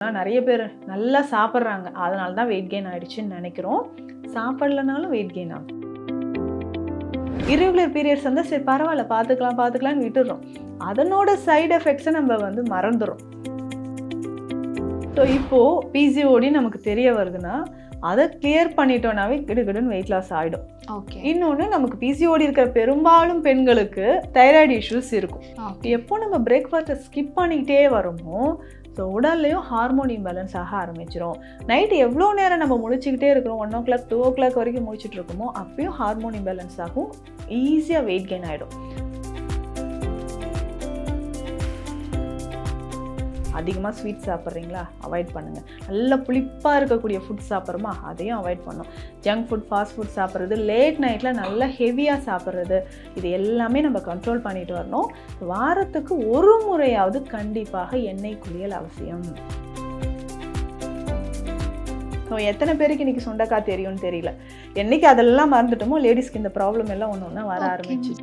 நிறைய பேர் நல்லா சாப்பிட்றாங்க, அதனால தான் வெயிட் கெயின் ஆயிடுச்சுன்னு நினைக்கிறோம். சாப்பிடலனாலும் வெயிட் கெயின் ஆகும். இர்ரெகுலர் பீரியட்ஸ் வந்து சரி பரவாயில்ல பார்த்துக்கலாம்னு விட்டுடுறோம். அதனோட சைடு எஃபெக்ட்ஸை நம்ம மறந்துடும். ஸோ இப்போது பிசிஓடி நமக்கு தெரிய வருதுன்னா அதை கிளியர் பண்ணிட்டோம்னாவே கிடுகிடுன்னு வெயிட் லாஸ் ஆகிடும். ஓகே. இன்னொன்று நமக்கு பிசிஓடி இருக்கிற பெரும்பாலும் பெண்களுக்கு தைராய்டு இஷ்யூஸ் இருக்கும். எப்போ நம்ம பிரேக்ஃபாஸ்ட்டை ஸ்கிப் பண்ணிக்கிட்டே வரோமோ ஸோ உடல்லையும் ஹார்மோன் இம்பேலன்ஸ் ஆக ஆரம்பிச்சிடும். நைட்டு எவ்வளோ நேரம் நம்ம முழிச்சிக்கிட்டே இருக்கிறோம், 1 o'clock 2 o'clock வரைக்கும் முழிச்சிட்டு இருக்கோமோ அப்பயும் ஹார்மோன் இம்பேலன்ஸ் ஆகும், ஈஸியாக வெயிட் கெயின் ஆகிடும். அதிகமாக ஸ்வீட் சாப்பிட்றீங்களா, அவாய்ட் பண்ணுங்கள். நல்ல புளிப்பாக இருக்கக்கூடிய ஃபுட் சாப்பிட்றோமா, அதையும் அவாய்ட் பண்ணணும். ஜங்க் ஃபுட், ஃபாஸ்ட் ஃபுட் சாப்பிட்றது, லேட் நைட்டில் நல்லா ஹெவியாக சாப்பிட்றது, இது எல்லாமே நம்ம கண்ட்ரோல் பண்ணிட்டு வரணும். வாரத்துக்கு ஒரு முறையாவது கண்டிப்பாக எண்ணெய் குளியல் அவசியம். ஸோ எத்தனை பேருக்கு இன்றைக்கி சுண்டைக்காய் தெரியும்னு தெரியல. என்னைக்கு அதெல்லாம் மறந்துட்டோமோ லேடிஸ்க்கு இந்த ப்ராப்ளம் எல்லாம் ஒன்று ஒன்றா வர ஆரம்பிச்சு.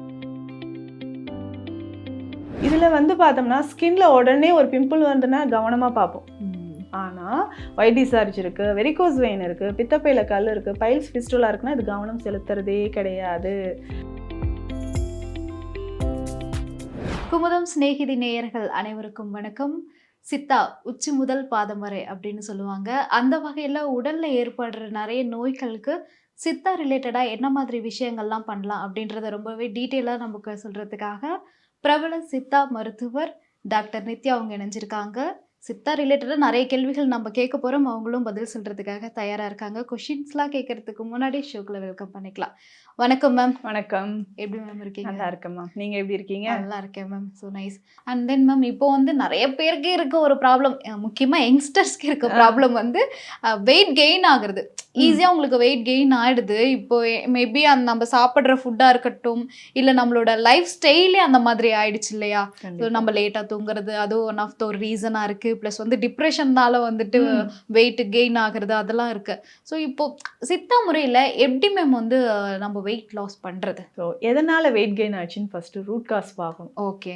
இதில் வந்து பார்த்தோம்னா ஸ்கின்ல உடனே ஒரு பிம்பிள் வந்துன்னா கவனமாக பார்ப்போம். ஆனால் ஒயிட் டிஸ்சார்ஜ் இருக்குது, வெரிகோஸ் வெயின் இருக்குது, பித்தப்பையில் கல் இருக்குது, பைல்ஸ் ஃபிஸ்டுலா இருக்குன்னா இது கவனம் செலுத்துறதே கிடையாது. குமுதம் சிநேகிதி நேயர்கள் அனைவருக்கும் வணக்கம். சித்தா உச்சி முதல் பாதம் வரை அப்படின்னு சொல்லுவாங்க. அந்த வகையில் உடலில் ஏற்படுற நிறைய நோய்களுக்கு சித்தா ரிலேட்டடாக என்ன மாதிரி விஷயங்கள்லாம் பண்ணலாம் அப்படின்றத ரொம்பவே டீட்டெயிலாக நமக்கு சொல்கிறதுக்காக பிரபல சித்தா மருத்துவர் டாக்டர் நித்யா அவங்க இணைஞ்சிருக்காங்க. சித்தா ரிலேட்டடாக நிறைய கேள்விகள் நம்ம கேட்க போகிறோம், அவங்களும் பதில் சொல்கிறதுக்காக தயாராக இருக்காங்க. கொஷின்ஸ்லாம் கேட்கறதுக்கு முன்னாடி ஷோக்கில் வெல்கம் பண்ணிக்கலாம். வணக்கம் மேம். வணக்கம். எப்படி மேம் இருக்கீங்க? நல்லா இருக்கேன் மேம், நீங்கள் எப்படி இருக்கீங்க? நல்லா இருக்கேன் ma'am. So nice. And then ma'am, இப்போ வந்து நிறைய பேருக்கு இருக்க ஒரு ப்ராப்ளம், முக்கியமாக யங்ஸ்டர்ஸ்க்கு இருக்க ப்ராப்ளம் வந்து வெயிட் கெயின் ஆகுறது. ஈஸியாக உங்களுக்கு வெயிட் கெயின் ஆகிடுது. இப்போ மேபி அந்த நம்ம சாப்பிட்ற ஃபுட்டாக இருக்கட்டும், இல்லை நம்மளோட லைஃப் ஸ்டைலே அந்த மாதிரி ஆயிடுச்சு இல்லையா? ஸோ நம்ம லேட்டாக தூங்குறது அதுவும் ஒன் ஆஃப் த ஒரு ரீசனாக இருக்குது. ப்ளஸ் வந்து டிப்ரெஷன்னால வந்துட்டு வெயிட் கெயின் ஆகுறது அதெல்லாம் இருக்குது. ஸோ இப்போது சித்தா முறையில் எப்படி மேம் வந்து நம்ம வெயிட் லாஸ் பண்ணுறது? ஸோ எதனால் வெயிட் கெயின் ஆச்சுன்னு ஃபஸ்ட்டு ரூட் காஸ் பார்க்கணும். ஓகே.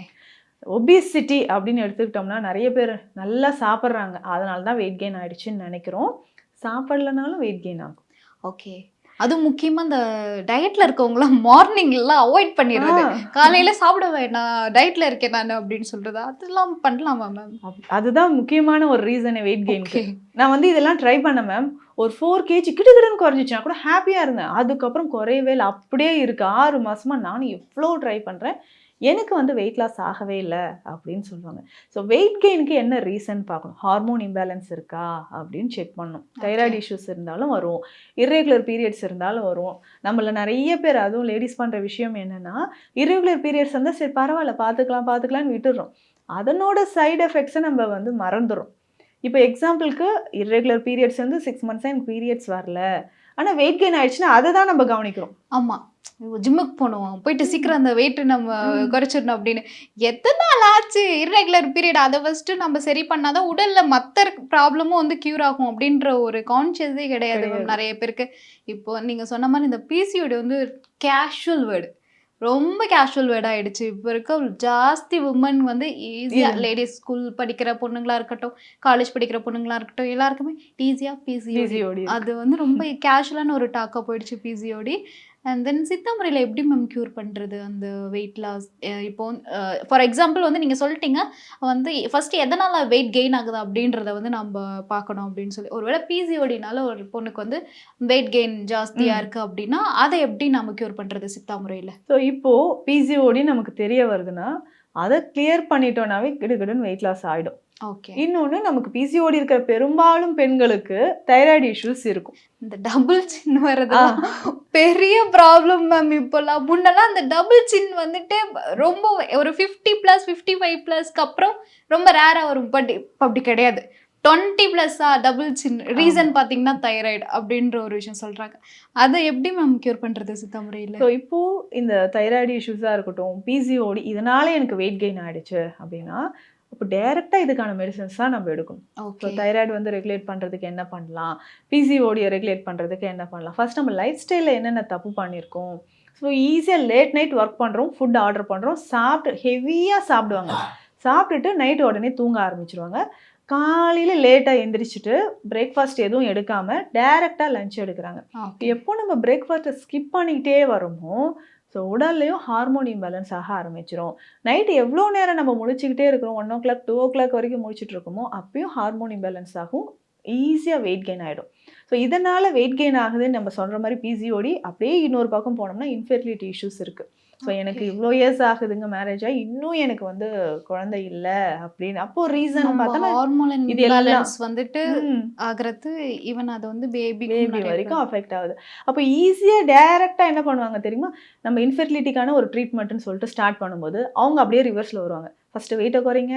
ஒபிசிட்டி அப்படின்னு எடுத்துக்கிட்டோம்னா நிறைய பேர் நல்லா சாப்பிட்றாங்க, அதனால தான் வெயிட் கெயின் ஆகிடுச்சுன்னு நினைக்கிறோம். சாப்பிடலனாலும் வெயிட் கெயின் ஆகும். ஓகே. அது முக்கியமாக இந்த டயட்டில் இருக்கவங்களாம் மார்னிங்லாம் அவாய்ட் பண்ணிடுறது. காலையில் சாப்பிட வேண்டாம், டயட்டில் இருக்கேன் நான் அப்படின்னு சொல்கிறது, அதெல்லாம் பண்ணலாமா மேம்? அதுதான் முக்கியமான ஒரு ரீசனே வெயிட் கெயினுக்கு. நான் வந்து இதெல்லாம் ட்ரை பண்ணேன் மேம். ஒரு 4 kg கிடுகிடுன்னு குறைஞ்சிச்சுன்னா கூட ஹாப்பியாக இருந்தேன். அதுக்கப்புறம் குறையவே இல்லை, அப்படியே இருக்குது. 6 மாதமாக நானும் எவ்வளோ ட்ரை பண்ணுறேன், எனக்கு வந்து வெயிட் லாஸ் ஆகவே இல்லை அப்படின்னு சொல்லுவாங்க. ஸோ வெயிட் கெயினுக்கு என்ன ரீசன் பார்க்கணும். ஹார்மோன் இம்பேலன்ஸ் இருக்கா அப்படின்னு செக் பண்ணணும். தைராய்டு இஷ்யூஸ் இருந்தாலும் வரும், இர்ரெகுலர் பீரியட்ஸ் இருந்தாலும் வரும். நம்மள நிறைய பேர், அதுவும் லேடிஸ் பண்ணுற விஷயம் என்னென்னா, இர்ரெகுலர் பீரியட்ஸ் வந்து சரி பரவாயில்ல பார்த்துக்கலாம்னு விட்டுடுறோம். அதனோட சைடு எஃபெக்ட்ஸை நம்ம மறந்துடும். இப்போ எக்ஸாம்பிளுக்கு இர்ரெகுலர் பீரியட்ஸ் வந்து 6 months எனக்கு பீரியட்ஸ் வரல, ஆனால் வெயிட் கெயின் ஆயிடுச்சுன்னா அதை தான் நம்ம கவனிக்கிறோம். ஆமாம், ஜிம்முக்கு போகணும், போயிட்டு சீக்கிரம் அந்த வெயிட்டு நம்ம குறைச்சிடணும் அப்படின்னு. எத்தனை நாள் ஆச்சு இர்ரெகுலர் பீரியட், அதை ஃபஸ்ட்டு நம்ம சரி பண்ணாதான் உடலில் மற்ற ப்ராப்ளமும் வந்து க்யூர் ஆகும் அப்படின்ற ஒரு கான்ஷியஸே கிடையாது நிறைய பேருக்கு. இப்போ நீங்கள் சொன்ன மாதிரி இந்த பிசிஓடி வந்து கேஷுவல் வேர்டு, ரொம்ப கேஷுவல் வேர்ட் ஆகிடுச்சு. இப்போ இருக்க ஜாஸ்தி உமன் வந்து ஈஸியாக, லேடிஸ் ஸ்கூல் படிக்கிற பொண்ணுங்களா இருக்கட்டும், காலேஜ் படிக்கிற பொண்ணுங்களா இருக்கட்டும், எல்லாருக்குமே ஈஸியாக பிசிஓடி அது வந்து ரொம்ப கேஷுவலான ஒரு டாக்காக போயிடுச்சு பிசிஓடி. அண்ட் தென் சித்தா முறையில் எப்படி மேம் க்யூர் பண்ணுறது அந்த வெயிட் லாஸ்? இப்போ ஃபார் எக்ஸாம்பிள் வந்து நீங்கள் சொல்லிட்டீங்க வந்து ஃபஸ்ட்டு எதனால் வெயிட் கெயின் ஆகுது அப்படின்றத வந்து நம்ம பார்க்கணும் அப்படின்னு சொல்லி. ஒருவேளை பிசிஓடினால ஒரு பொண்ணுக்கு வந்து வெயிட் கெயின் ஜாஸ்தியாக இருக்குது அப்படின்னா அதை எப்படி நம்ம க்யூர் பண்ணுறது சித்தா முறையில்? ஸோ இப்போது பிசிஓடி நமக்கு தெரிய வருதுன்னா அதை கிளியர் பண்ணிட்டோம்னாவே கிடுகிடுன்னு வெயிட் லாஸ் ஆகிடும். ஓகே. இன்னொன்று நமக்கு பிசிஓடி இருக்கிற பெரும்பாலும் பெண்களுக்கு தைராய்டு இஷ்யூஸ் இருக்கும். இந்த டபுள் சின் வர்றது பெரிய ப்ராப்ளம் மேம். இப்போல்லாம் முன்னெல்லாம் அந்த டபுள் சின் வந்துட்டு ரொம்ப ஒரு 50+ 55+க்கு அப்புறம் ரொம்ப ரேராக வரும். பட் இப்போ அப்படி கிடையாது. 20+ டபுள் சின். ரீசன் பார்த்தீங்கன்னா தைராய்டு அப்படின்ற ஒரு விஷயம் சொல்கிறாங்க. அதை எப்படி மேம் க்யூர் பண்ணுறது சித்தா முறையில்? ஸோ இப்போது இந்த தைராய்டு இஷ்யூஸாக இருக்கட்டும், பிசிஓடி இதனால எனக்கு வெயிட் கெயின் ஆகிடுச்சு அப்படின்னா இப்போ டேரெக்டாக இதுக்கான மெடிசன்ஸ் தான் நம்ம எடுக்கணும். ஸோ தைராய்டு வந்து ரெகுலேட் பண்ணுறதுக்கு என்ன பண்ணலாம், பிசிஓடியை ரெகுலேட் பண்ணுறதுக்கு என்ன பண்ணலாம். ஃபர்ஸ்ட் நம்ம லைஃப் ஸ்டைலில் என்னென்ன தப்பு பண்ணியிருக்கோம். ஸோ ஈஸியாக லேட் நைட் ஒர்க் பண்ணுறோம், ஃபுட் ஆர்டர் பண்ணுறோம், சாப்பிட்டு ஹெவியாக சாப்பிடுவாங்க, சாப்பிட்டுட்டு நைட்டு உடனே தூங்க ஆரம்பிச்சிருவாங்க. காலையில லேட்டா எந்திரிச்சிட்டு பிரேக்ஃபாஸ்ட் எதுவும் எடுக்காம டைரக்டா லஞ்ச் எடுக்கிறாங்க. ஓகே. எப்போ நம்ம பிரேக்ஃபாஸ்ட்டை ஸ்கிப் பண்ணிக்கிட்டே வரோமோ ஸோ உடல்லையும் ஹார்மோன் இம்பேலன்ஸ் ஆக ஆரம்பிச்சிரும். நைட்டு எவ்வளோ நேரம் நம்ம முழிச்சுக்கிட்டே இருக்கிறோம், 1 o'clock 2 o'clock வரைக்கும் முழிச்சிட்டு இருக்கோமோ அப்பயும் ஹார்மோன் இம்பேலன்ஸ் ஆகும், ஈஸியாக வெயிட் கெயின் ஆகிடும். ஸோ இதனால் வெயிட் கெயின் ஆகுதுன்னு நம்ம சொல்கிற மாதிரி பிசிஓடி, அப்படியே இன்னொரு பக்கம் போனோம்னா இன்ஃபெர்டிலிட்டி இஷ்யூஸ் இருக்குது. ஸோ எனக்கு இவ்வளோ இயர்ஸ் ஆகுதுங்க மேரேஜ் ஆகி, இன்னும் எனக்கு வந்து குழந்தை இல்லை அப்படின்னு. அப்போ ரீசன் பார்த்தோன்னா ஹார்மோன் இது எல்லாம் இம்பேலன்ஸ் வந்துட்டு ஆகிறது, ஈவன் அது வந்து பேபி வரைக்கும் அஃபெக்ட் ஆகுது. அப்போ ஈஸியாக டைரெக்டாக என்ன பண்ணுவாங்க தெரியுமா, நம்ம இன்ஃபெர்டிலிட்டிக்கான ஒரு ட்ரீட்மெண்ட்னு சொல்லிட்டு ஸ்டார்ட் பண்ணும்போது அவங்க அப்படியே ரிவர்ஸில் வருவாங்க. ஃபஸ்ட்டு வெயிட்டை குறைங்க,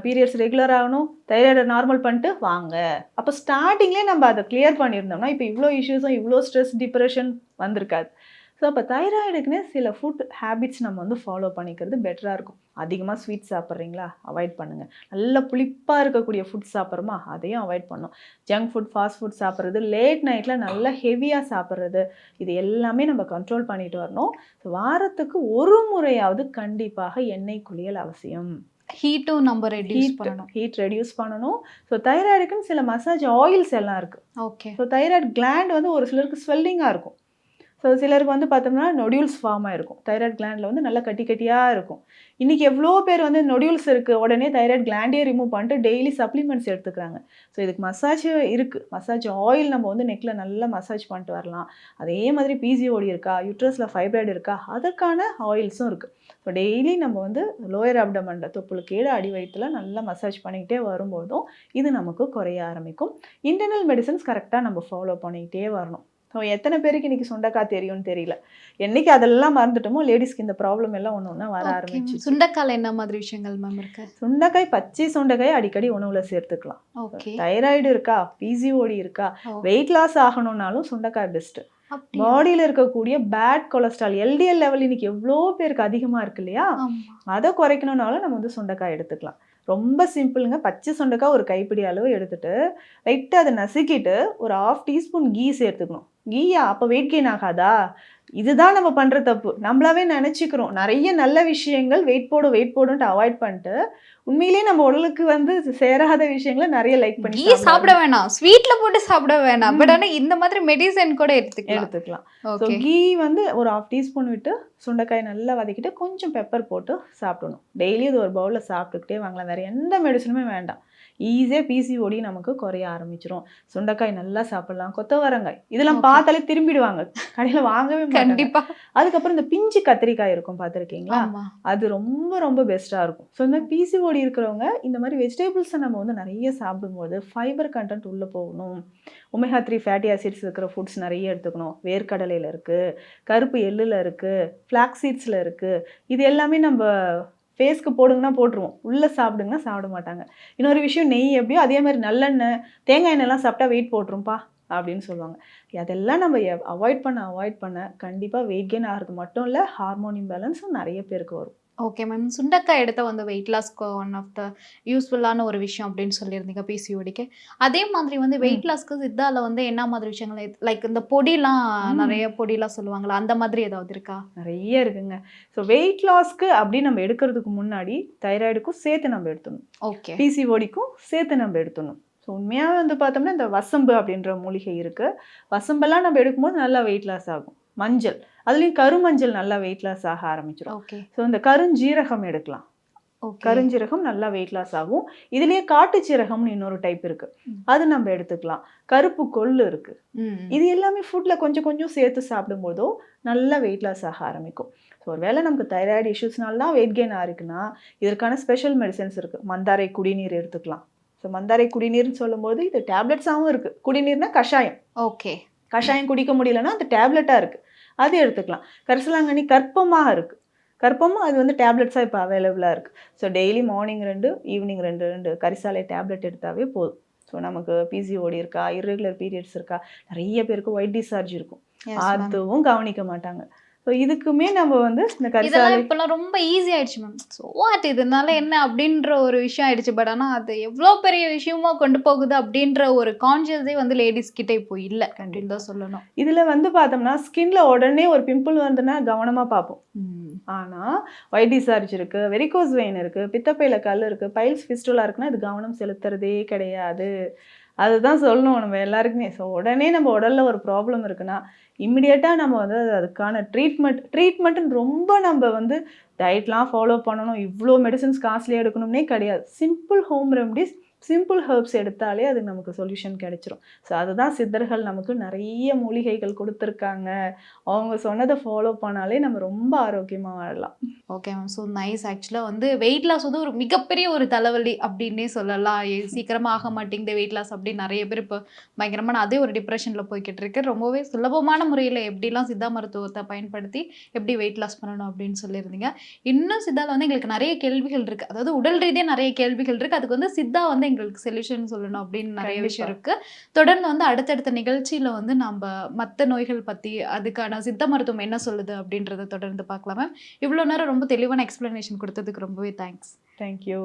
பீரியட்ஸ் ரெகுலர் ஆகணும், தைராய்டை நார்மல் பண்ணிட்டு வாங்க. அப்போ ஸ்டார்டிங்லேயே நம்ம அதை கிளியர் பண்ணியிருந்தோம்னா இப்போ இவ்வளோ இஷ்யூஸும் இவ்வளோ ஸ்ட்ரெஸ் டிப்ரெஷன் வந்திருக்காது. ஸோ அப்போ தைராய்டுக்குன்னே சில ஃபுட் ஹேபிட்ஸ் நம்ம வந்து ஃபாலோ பண்ணிக்கிறது பெட்டராக இருக்கும். அதிகமாக ஸ்வீட் சாப்பிட்றீங்களா, அவாய்ட் பண்ணுங்கள். நல்ல புளிப்பாக இருக்கக்கூடிய ஃபுட் சாப்பிட்றோமா, அதையும் அவாய்ட் பண்ணணும். ஜங்க் ஃபுட், ஃபாஸ்ட் ஃபுட் சாப்பிட்றது, லேட் நைட்டில் நல்லா ஹெவியாக சாப்பிட்றது, இது எல்லாமே நம்ம கண்ட்ரோல் பண்ணிட்டு வரணும். ஸோ வாரத்துக்கு ஒரு முறையாவது கண்டிப்பாக எண்ணெய் குளியல் அவசியம். ஹீட்டும் நம்ம ரெடியூஸ் பண்ணணும். ஹீட் ரெடியூஸ் பண்ணணும். ஸோ தைராய்டுக்குன்னு சில மசாஜ் ஆயில்ஸ் எல்லாம் இருக்குது. ஓகே. ஸோ தைராய்டு கிளாண்ட் வந்து ஒரு சிலருக்கு ஸ்வெல்லிங்காக இருக்கும். ஸோ சிலருக்கு வந்து பார்த்தோம்னா நொடியூல்ஸ் ஃபார்ம் ஆகிருக்கும். தைராய்டு கிளாண்டில் வந்து நல்லா கட்டி கட்டியாக இருக்கும். இன்றைக்கி எவ்வளோ பேர் வந்து நொடியூல்ஸ் இருக்குது, உடனே தைராய்டு கிளாண்டே ரிமூவ் பண்ணிட்டு டெய்லி சப்ளிமெண்ட்ஸ் எடுத்துக்கிறாங்க. ஸோ இதுக்கு மசாஜ் இருக்குது. மசாஜ் ஆயில் நம்ம வந்து நெக்கில் நல்லா மசாஜ் பண்ணிட்டு வரலாம். அதே மாதிரி பிசிஓடி இருக்கா, யூட்ரஸில் ஃபைப்ராய்டு இருக்கா, அதற்கான ஆயில்ஸும் இருக்குது. ஸோ டெய்லி நம்ம வந்து லோயர் அப்டமனில் தொப்புளுக்கு கீழே அடி வயிற்றில் நல்லா மசாஜ் பண்ணிக்கிட்டே வரும்போதும் இது நமக்கு குறைய ஆரம்பிக்கும். இன்டர்னல் மெடிசன்ஸ் கரெக்டாக நம்ம ஃபாலோ பண்ணிக்கிட்டே வரணும். ஸோ எத்தனை பேருக்கு இன்றைக்கி சுண்டைக்காய் தெரியும்னு தெரியல. என்றைக்கு அதெல்லாம் மறந்துட்டோமோ லேடிஸ்க்கு இந்த ப்ராப்ளம் எல்லாம் ஒன்று ஒன்றா வர ஆரம்பிச்சு. சுண்டைக்காயில் என்ன மாதிரி விஷயங்கள் மேம் இருக்கு? சுண்டைக்காய், பச்சை சுண்டைக்காய் அடிக்கடி உணவில் சேர்த்துக்கலாம். தைராய்டு இருக்கா, பிசிஓடி இருக்கா, வெயிட் லாஸ் ஆகணும்னாலும் சுண்டைக்காய் பெஸ்ட்டு. பாடியில் இருக்கக்கூடிய பேட் கொலஸ்ட்ரால், எல்டிஎல் லெவல் இன்னைக்கு எவ்வளோ பேருக்கு அதிகமாக இருக்கு இல்லையா, அதை குறைக்கணும்னாலும் நம்ம வந்து சுண்டைக்காய் எடுத்துக்கலாம். ரொம்ப சிம்பிளுங்க. பச்சை சுண்டைக்காய் ஒரு கைப்பிடி அளவு எடுத்துட்டு லைட்டாக அதை நசுக்கிட்டு ஒரு 1/2 டீஸ்பூன் கீ சேர்த்துக்கணும். கீயா அப்போ வெயிட் கெயின் ஆகாதா? இதுதான் நம்ம பண்ணுற தப்பு. நம்மளாவே நினச்சிக்கிறோம் நிறைய நல்ல விஷயங்கள் வெயிட் போடுன்ட்டு அவாய்ட் பண்ணிட்டு உண்மையிலேயே நம்ம உடலுக்கு வந்து சேராத விஷயங்களை நிறைய லைக் பண்ணி சாப்பிட வேணாம், ஸ்வீட்ல போட்டு சாப்பிட வேணாம். பட் ஆனால் இந்த மாதிரி மெடிசன் கூட எடுத்துக்கலாம். ஸோ கீ வந்து ஒரு 1/2 டீஸ்பூன் விட்டு சுண்டைக்காய் நல்லா வதக்கிட்டு கொஞ்சம் பெப்பர் போட்டு சாப்பிடணும். டெய்லி இது ஒரு பவுலில் சாப்பிட்டுக்கிட்டே வாங்கலாம். வேறு எந்த மெடிசனுமே வேண்டாம். ஈஸியாக பிசிஓடி நமக்கு குறைய ஆரம்பிச்சிடும். சுண்டைக்காய் நல்லா சாப்பிடலாம். கொத்தவரங்காய் இதெல்லாம் பார்த்தாலே திரும்பிடுவாங்க, கடையில் வாங்கவே கண்டிப்பாக. அதுக்கப்புறம் இந்த பிஞ்சு கத்திரிக்காய் இருக்கும், பார்த்துருக்கீங்களா? அது ரொம்ப ரொம்ப பெஸ்ட்டாக இருக்கும். ஸோ இந்த பிசிஓடி இருக்கிறவங்க இந்த மாதிரி வெஜிடபிள்ஸை நம்ம வந்து நிறைய சாப்பிடும்போது ஃபைபர் கண்டென்ட் உள்ளே போகணும். ஒமேகா 3 ஃபேட்டி ஆசிட்ஸ் இருக்கிற ஃபுட்ஸ் நிறைய எடுத்துக்கணும். வேர்க்கடலையில் இருக்குது, கருப்பு எள்ளில் இருக்குது, ஃப்ளாக்ஸ் சீட்ஸில் இருக்குது. இது எல்லாமே நம்ம ஃபேஸ்க்கு போடுங்கன்னா போட்டுருவோம், உள்ளே சாப்பிடுங்கன்னா சாப்பிட மாட்டாங்க. இன்னொரு விஷயம், நெய் எப்படியோ அதே மாதிரி நல்லெண்ணெய், தேங்காய் எண்ணெய்லாம் சாப்பிட்டா வெயிட் போட்டுரும்பா அப்படின்னு சொல்லுவாங்க. அதெல்லாம் நம்ம அவாய்ட் பண்ண கண்டிப்பாக வெயிட் கெயின் ஆகிறது மட்டும் இல்லை, ஹார்மோன் இம்பேலன்ஸும் நிறைய பேருக்கு வரும். Okay ma'am. சுண்டைக்காய் எடுத்த வந்து வெயிட் லாஸ்க்கு ஒன் ஆஃப் த யூஸ்ஃபுல்லான ஒரு விஷயம் அப்படின்னு சொல்லியிருந்தீங்க பிசிஓடிக்கு. அதே மாதிரி வந்து வெயிட் லாஸ்க்கு சித்தால வந்து என்ன மாதிரி விஷயங்கள், லைக் இந்த பொடிலாம் நிறைய பொடிலாம் சொல்லுவாங்களா, அந்த மாதிரி ஏதாவது இருக்கா? நிறைய இருக்குங்க. ஸோ வெயிட் லாஸ்க்கு அப்படின்னு நம்ம எடுக்கிறதுக்கு முன்னாடி தைராய்டுக்கும் சேர்த்து நம்ம எடுத்துடணும். ஓகே. பிசிஓடிக்கும் சேர்த்து நம்ம எடுத்துடணும். ஸோ உண்மையாக வந்து பார்த்தோம்னா இந்த வசம்பு அப்படின்ற மூலிகை இருக்குது. வசம்பெல்லாம் நம்ம எடுக்கும்போது நல்லா வெயிட் லாஸ் ஆகும். மஞ்சள், அதுலேயும் கருமஞ்சள் நல்லா வெயிட் லாஸ் ஆக ஆரம்பிச்சிடும். ஓகே. ஸோ இந்த கருஞ்சீரகம் எடுக்கலாம். கருஞ்சீரகம் நல்லா வெயிட் லாஸ் ஆகும். இதுலேயே காட்டு சீரகம்னு இன்னொரு டைப் இருக்கு, அது நம்ம எடுத்துக்கலாம். கருப்பு கொள்ளு இருக்கு. இது எல்லாமே ஃபுட்ல கொஞ்சம் கொஞ்சம் சேர்த்து சாப்பிடும்போதோ நல்லா வெயிட் லாஸ் ஆக ஆரம்பிக்கும். ஸோ ஒருவேளை நமக்கு தைராய்டு இஷ்யூஸ்னால தான் வெயிட் கெயின் ஆயிருக்குன்னா இதற்கான ஸ்பெஷல் மெடிசன்ஸ் இருக்கு. மந்தாரை குடிநீர் எடுத்துக்கலாம். ஸோ மந்தாரை குடிநீர்னு சொல்லும்போது இது டேப்லெட்ஸாகவும் இருக்கு. குடிநீர்னா கஷாயம். ஓகே. கஷாயம் குடிக்க முடியலன்னா அது டேப்லெட்டாக இருக்குது, அது எடுத்துக்கலாம். கரிசலாங்கண்ணி கற்பமாக இருக்குது. கற்பமும் அது வந்து டேப்லெட்ஸாக இப்போ அவைலபிளாக இருக்குது. ஸோ டெய்லி மார்னிங் 2, ஈவினிங் 2 கரிசாலை டேப்லெட் எடுத்தாவே போதும். ஸோ நமக்கு பிசிஓடி இருக்கா, இர்ரெகுலர் பீரியட்ஸ் இருக்கா, நிறைய பேருக்கு ஒயிட் டிஸ்சார்ஜ் இருக்கும், அதுவும் கவனிக்க மாட்டாங்க. ஸோ இதுக்குமே நம்ம வந்து இந்த இதெல்லாம் கரிசாலை இப்பெல்லாம் ரொம்ப ஈஸி ஆயிடுச்சு மேம். ஸோ வாட் இதனால என்ன அப்படின்ற ஒரு விஷயம் ஆயிடுச்சு. பட் ஆனா அது எவ்வளோ பெரிய விஷயமா கொண்டு போகுது அப்படின்ற ஒரு கான்ஷியஸே வந்து லேடிஸ் கிட்ட இப்போ இல்ல அப்படின்னு தான் சொல்லணும். இதுல வந்து பார்த்தோம்னா ஸ்கின்ல உடனே ஒரு பிம்பிள் வந்துன்னா கவனமா பார்ப்போம். ஆனா ஒயிட் டிஸ்சார்ஜ் இருக்கு, வெரிகோஸ் வெயின் இருக்கு, பித்தப்பையில கல் இருக்கு, பைல்ஸ் ஃபிஸ்டுலா இருக்குன்னா இது கவனம் செலுத்துறதே கிடையாது. அதுதான் சொல்லணும் நம்ம எல்லாருக்குமே. ஸோ உடனே நம்ம உடல்ல ஒரு ப்ராப்ளம் இருக்குன்னா இம்மிடியேட்டா நம்ம வந்து அதுக்கான ட்ரீட்மெண்ட்னு ரொம்ப நம்ம வந்து டயட்லாம் ஃபாலோ பண்ணணும், இவ்வளோ மெடிசின்ஸ் காஸ்ட்லியாக எடுக்கணும்னே கிடையாது. Simple home remedies, simple herbs எடுத்தாலே அது நமக்கு சொல்யூஷன் கிடைச்சிரும். ஸோ அதுதான் சித்தர்கள் நமக்கு நிறைய மூலிகைகள் கொடுத்துருக்காங்க. அவங்க சொன்னதை ஃபாலோ பண்ணாலே நம்ம ரொம்ப ஆரோக்கியமாக வாழலாம். Okay ma'am. So nice. ஆக்சுவலாக வந்து வெயிட் லாஸ் வந்து ஒரு மிகப்பெரிய ஒரு தலைவலி அப்படின்னே சொல்லலாம். சீக்கிரமாக ஆக மாட்டேங்குது வெயிட் லாஸ் அப்படின்னு நிறைய பேர் இப்போ பயங்கரமான அதே ஒரு டிப்ரெஷனில் போய்கிட்டு இருக்கு. ரொம்பவே சுலபமான முறையில் எப்படிலாம் சித்தா மருத்துவத்தை பயன்படுத்தி எப்படி வெயிட் லாஸ் பண்ணணும் அப்படின்னு சொல்லியிருந்தீங்க. இன்னும் சித்தாவில் வந்து எங்களுக்கு நிறைய கேள்விகள் இருக்குது. அதாவது உடல் ரீதியாக நிறைய கேள்விகள் இருக்குது. அதுக்கு வந்து சித்தா வந்து எங்களுக்கு சொல்யூஷன் சொல்லணும் அப்படின்னு நிறைய விஷயம் இருக்குது. தொடர்ந்து வந்து அடுத்தடுத்த நிகழ்ச்சியில் வந்து நம்ம மற்ற நோய்கள் பற்றி அதுக்கான சித்த மருத்துவம் என்ன சொல்லுது அப்படின்றத தொடர்ந்து பார்க்கலாம் மேம். இவ்வளோ நேரம் ரொம்ப தெளிவான எக்ஸ்பிளனேஷன் கொடுத்ததுக்கு ரொம்பவே தேங்க்ஸ். தேங்க்யூ.